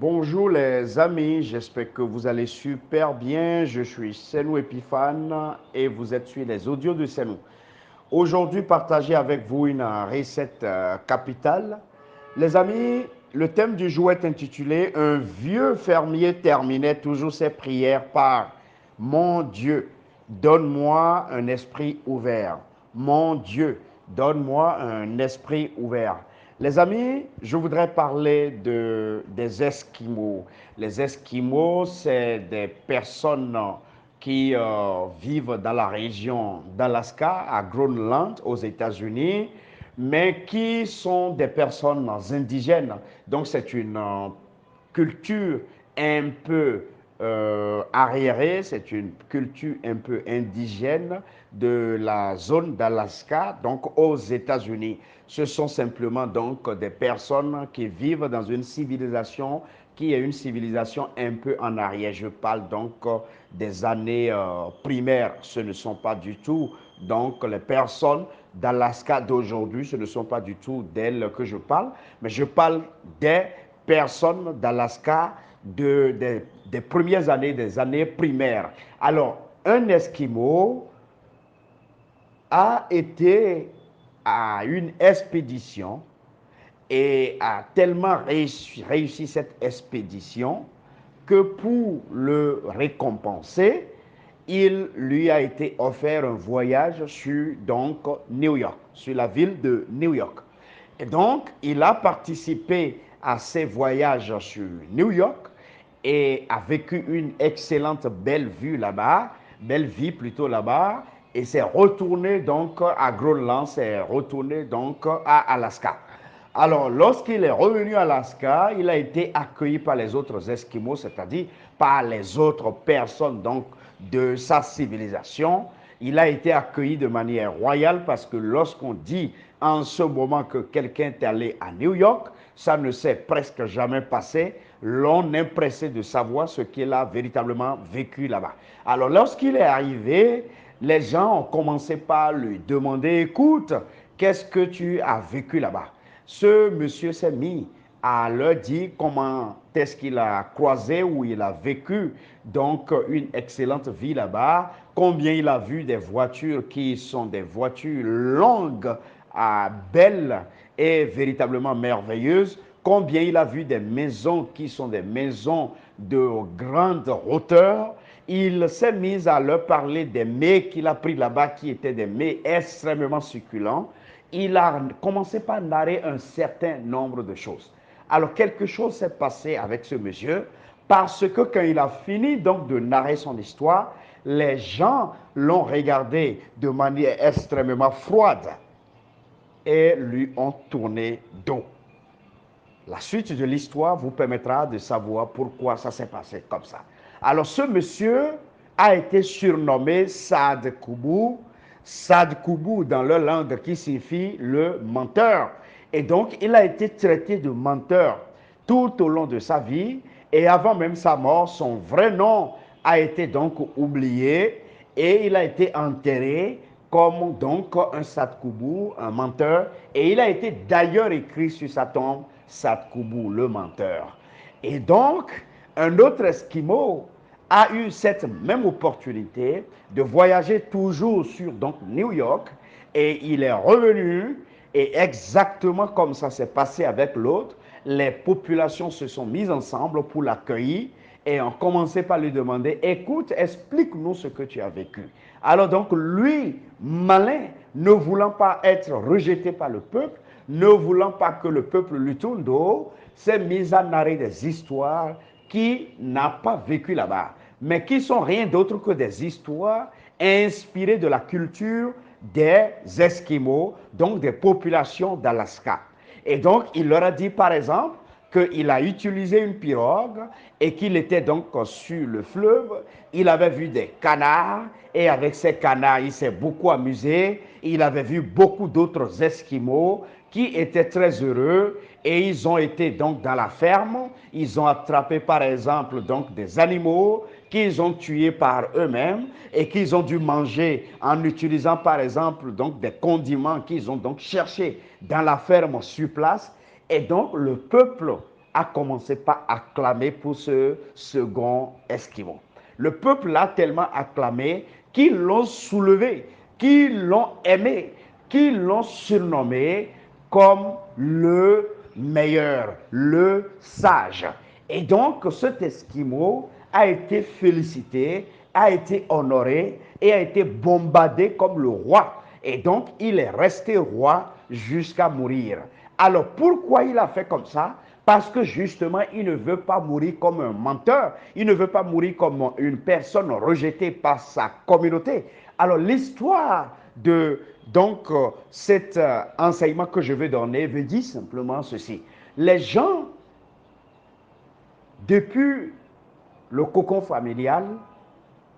Bonjour les amis, j'espère que vous allez super bien. Je suis Senou Epiphane et vous êtes sur les audios de Senou. Aujourd'hui, partager avec vous une recette capitale. Les amis, le thème du jour est intitulé Un vieux fermier terminait toujours ses prières par Mon Dieu, donne-moi un esprit ouvert. Mon Dieu, donne-moi un esprit ouvert. Les amis, je voudrais parler des Esquimaux. Les Esquimaux, c'est des personnes qui vivent dans la région d'Alaska, à Groenland, aux États-Unis, mais qui sont des personnes indigènes. Donc c'est une culture un peu arriérée, c'est une culture un peu indigène de la zone d'Alaska, donc aux États-Unis. Ce sont simplement donc des personnes qui vivent dans une civilisation qui est une civilisation un peu en arrière. Je parle donc des années primaires. Ce ne sont pas du tout donc les personnes d'Alaska d'aujourd'hui, ce ne sont pas du tout d'elles que je parle, mais je parle des personnes d'Alaska des premières années, des années primaires. Alors, un Esquimau a été à une expédition et a tellement réussi cette expédition que pour le récompenser, il lui a été offert un voyage sur donc New York, sur la ville de New York. Et donc, il a participé à ces voyages sur New York et a vécu une excellente belle vue là-bas, belle vie plutôt là-bas, et s'est retourné donc à Groenland, s'est retourné donc à Alaska. Alors, lorsqu'il est revenu à Alaska, il a été accueilli par les autres Esquimaux, c'est-à-dire par les autres personnes donc de sa civilisation. Il a été accueilli de manière royale parce que lorsqu'on dit en ce moment que quelqu'un est allé à New York, ça ne s'est presque jamais passé. L'on est pressé de savoir ce qu'il a véritablement vécu là-bas. Alors, lorsqu'il est arrivé, les gens ont commencé par lui demander, écoute, qu'est-ce que tu as vécu là-bas? Ce monsieur s'est mis à leur dire comment est-ce qu'il a croisé ou il a vécu donc une excellente vie là-bas, combien il a vu des voitures qui sont des voitures longues, belles et véritablement merveilleuses, combien il a vu des maisons qui sont des maisons de grande hauteur. Il s'est mis à leur parler des mets qu'il a pris là-bas qui étaient des mets extrêmement succulents. Il a commencé par narrer un certain nombre de choses. Alors quelque chose s'est passé avec ce monsieur parce que quand il a fini donc de narrer son histoire, les gens l'ont regardé de manière extrêmement froide et lui ont tourné dos. La suite de l'histoire vous permettra de savoir pourquoi ça s'est passé comme ça. Alors ce monsieur a été surnommé Sad Kubu, Sad Kubu dans leur langue qui signifie le menteur. Et donc il a été traité de menteur tout au long de sa vie et avant même sa mort, son vrai nom a été donc oublié et il a été enterré comme donc un Sadkubu, un menteur, et il a été d'ailleurs écrit sur sa tombe Sadkubu, le menteur. Et donc, un autre Esquimau a eu cette même opportunité de voyager toujours sur donc, New York, et il est revenu, et exactement comme ça s'est passé avec l'autre, les populations se sont mises ensemble pour l'accueillir et ont commencé par lui demander, écoute, explique-nous ce que tu as vécu. Alors donc lui, malin, ne voulant pas être rejeté par le peuple, ne voulant pas que le peuple lui tourne dos, s'est mis à narrer des histoires qui n'a pas vécu là-bas, mais qui sont rien d'autre que des histoires inspirées de la culture des Esquimaux, donc des populations d'Alaska. Et donc, il leur a dit, par exemple, qu'il a utilisé une pirogue et qu'il était donc sur le fleuve. Il avait vu des canards et avec ces canards, il s'est beaucoup amusé. Il avait vu beaucoup d'autres Esquimaux qui étaient très heureux et ils ont été donc dans la ferme. Ils ont attrapé par exemple donc des animaux qu'ils ont tués par eux-mêmes et qu'ils ont dû manger en utilisant par exemple donc des condiments qu'ils ont donc cherchés dans la ferme sur place. Et donc le peuple a commencé par acclamer pour ce second Esquimau. Le peuple l'a tellement acclamé qu'ils l'ont soulevé, qu'ils l'ont aimé, qu'ils l'ont surnommé comme le meilleur, le sage. Et donc, cet Esquimau a été félicité, a été honoré et a été bombardé comme le roi. Et donc, il est resté roi jusqu'à mourir. Alors, pourquoi il a fait comme ça? Parce que justement, il ne veut pas mourir comme un menteur. Il ne veut pas mourir comme une personne rejetée par sa communauté. Alors, l'histoire de cet enseignement que je veux donner veut dire simplement ceci. Les gens, depuis le cocon familial,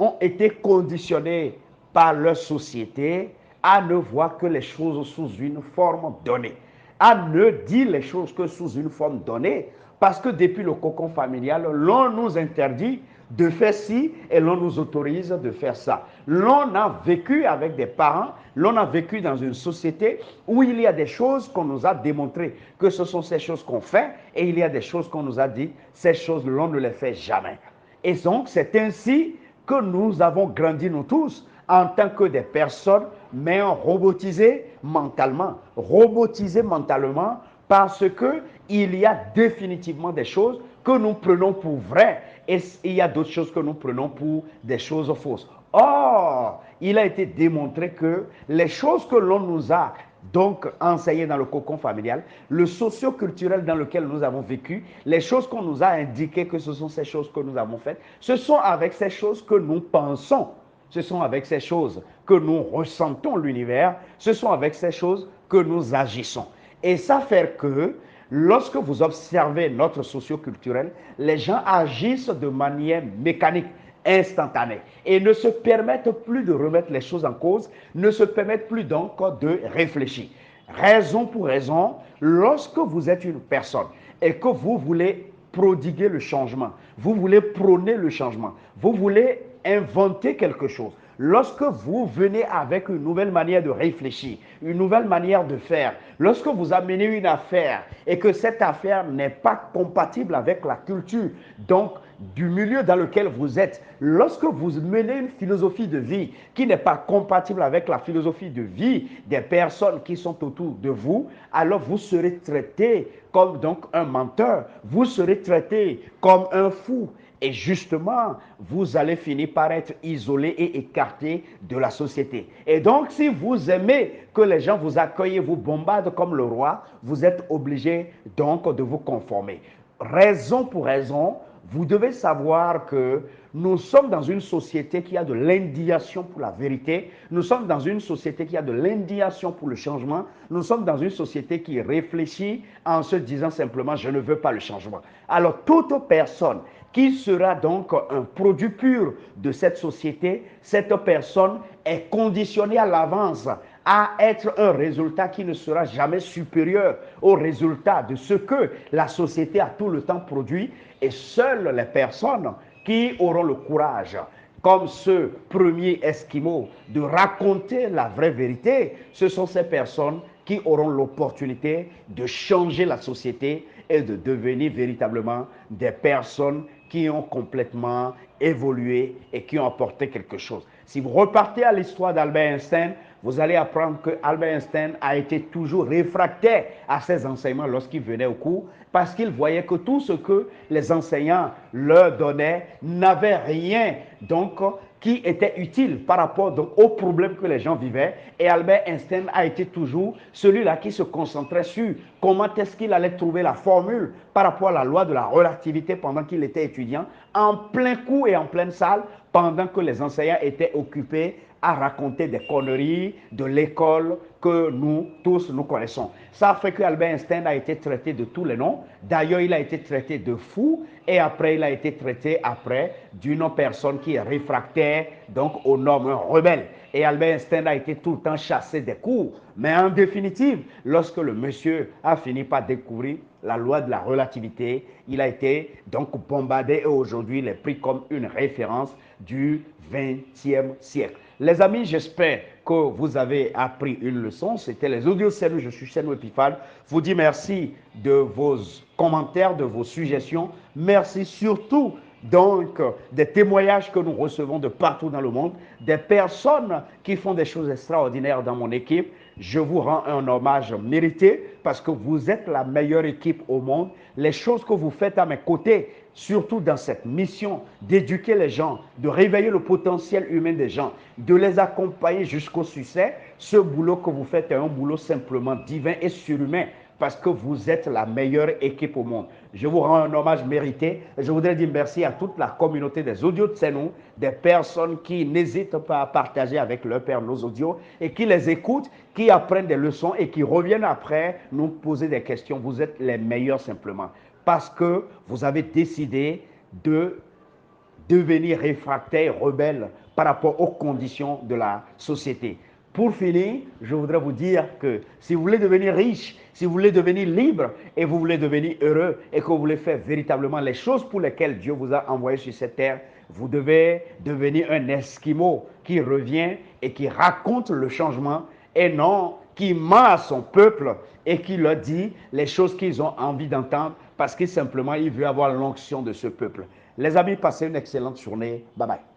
ont été conditionnés par leur société à ne voir que les choses sous une forme donnée, à ne dire les choses que sous une forme donnée, parce que depuis le cocon familial, l'on nous interdit de faire ci et l'on nous autorise de faire ça. L'on a vécu avec des parents, l'on a vécu dans une société où il y a des choses qu'on nous a démontrées que ce sont ces choses qu'on fait et il y a des choses qu'on nous a dit, ces choses, l'on ne les fait jamais. Et donc, c'est ainsi que nous avons grandi, nous tous, en tant que des personnes, mais robotisées mentalement. Robotisées mentalement parce qu'il y a définitivement des choses que nous prenons pour vraies et il y a d'autres choses que nous prenons pour des choses fausses. Or, il a été démontré que les choses que l'on nous a donc enseignées dans le cocon familial, le socio-culturel dans lequel nous avons vécu, les choses qu'on nous a indiquées que ce sont ces choses que nous avons faites, ce sont avec ces choses que nous pensons, ce sont avec ces choses que nous ressentons l'univers, ce sont avec ces choses que nous agissons. Et ça fait que lorsque vous observez notre socio-culturel, les gens agissent de manière mécanique, instantanée, et ne se permettent plus de remettre les choses en cause, ne se permettent plus donc de réfléchir. Raison pour raison, lorsque vous êtes une personne et que vous voulez prodiguer le changement, vous voulez prôner le changement, vous voulez inventer quelque chose, lorsque vous venez avec une nouvelle manière de réfléchir, une nouvelle manière de faire, lorsque vous amenez une affaire et que cette affaire n'est pas compatible avec la culture, donc du milieu dans lequel vous êtes, lorsque vous menez une philosophie de vie qui n'est pas compatible avec la philosophie de vie des personnes qui sont autour de vous, alors vous serez traité comme donc un menteur, vous serez traité comme un fou. Et justement, vous allez finir par être isolé et écarté de la société. Et donc, si vous aimez que les gens vous accueillent, vous bombardent comme le roi, vous êtes obligé donc de vous conformer. Raison pour raison, vous devez savoir que nous sommes dans une société qui a de l'indignation pour la vérité. Nous sommes dans une société qui a de l'indignation pour le changement. Nous sommes dans une société qui réfléchit en se disant simplement « je ne veux pas le changement ». Alors, toute personne qui sera donc un produit pur de cette société, cette personne est conditionnée à l'avance à être un résultat qui ne sera jamais supérieur au résultat de ce que la société a tout le temps produit. Et seules les personnes qui auront le courage, comme ce premier Esquimau, de raconter la vraie vérité, ce sont ces personnes qui auront l'opportunité de changer la société et de devenir véritablement des personnes qui ont complètement évolué et qui ont apporté quelque chose. Si vous repartez à l'histoire d'Albert Einstein, vous allez apprendre que Albert Einstein a été toujours réfractaire à ses enseignements lorsqu'il venait au cours, parce qu'il voyait que tout ce que les enseignants leur donnaient n'avait rien donc qui était utile par rapport donc, aux problèmes que les gens vivaient. Et Albert Einstein a été toujours celui-là qui se concentrait sur comment est-ce qu'il allait trouver la formule par rapport à la loi de la relativité pendant qu'il était étudiant, en plein cours et en pleine salle, pendant que les enseignants étaient occupés à raconter des conneries de l'école que nous tous nous connaissons. Ça fait que Albert Einstein a été traité de tous les noms. D'ailleurs, il a été traité de fou et après, il a été traité d'une personne qui est réfractaire donc aux normes rebelles. Et Albert Einstein a été tout le temps chassé des cours. Mais en définitive, lorsque le monsieur a fini par découvrir la loi de la relativité, il a été donc bombardé et aujourd'hui, il est pris comme une référence du XXe siècle. Les amis, j'espère que vous avez appris une leçon. C'était les audios Senou, je suis Senou Epiphane. Vous dis merci de vos commentaires, de vos suggestions. Merci surtout donc des témoignages que nous recevons de partout dans le monde, des personnes qui font des choses extraordinaires dans mon équipe. Je vous rends un hommage mérité parce que vous êtes la meilleure équipe au monde. Les choses que vous faites à mes côtés, surtout dans cette mission d'éduquer les gens, de réveiller le potentiel humain des gens, de les accompagner jusqu'au succès, ce boulot que vous faites est un boulot simplement divin et surhumain parce que vous êtes la meilleure équipe au monde. Je vous rends un hommage mérité. Je voudrais dire merci à toute la communauté des audios de Senou, des personnes qui n'hésitent pas à partager avec leur père nos audios et qui les écoutent, qui apprennent des leçons et qui reviennent après nous poser des questions. Vous êtes les meilleurs simplement parce que vous avez décidé de devenir réfractaire, rebelle par rapport aux conditions de la société. Pour finir, je voudrais vous dire que si vous voulez devenir riche, si vous voulez devenir libre et vous voulez devenir heureux et que vous voulez faire véritablement les choses pour lesquelles Dieu vous a envoyé sur cette terre, vous devez devenir un Esquimau qui revient et qui raconte le changement et non qui ment à son peuple et qui leur dit les choses qu'ils ont envie d'entendre parce que simplement il veut avoir l'onction de ce peuple. Les amis, passez une excellente journée. Bye bye.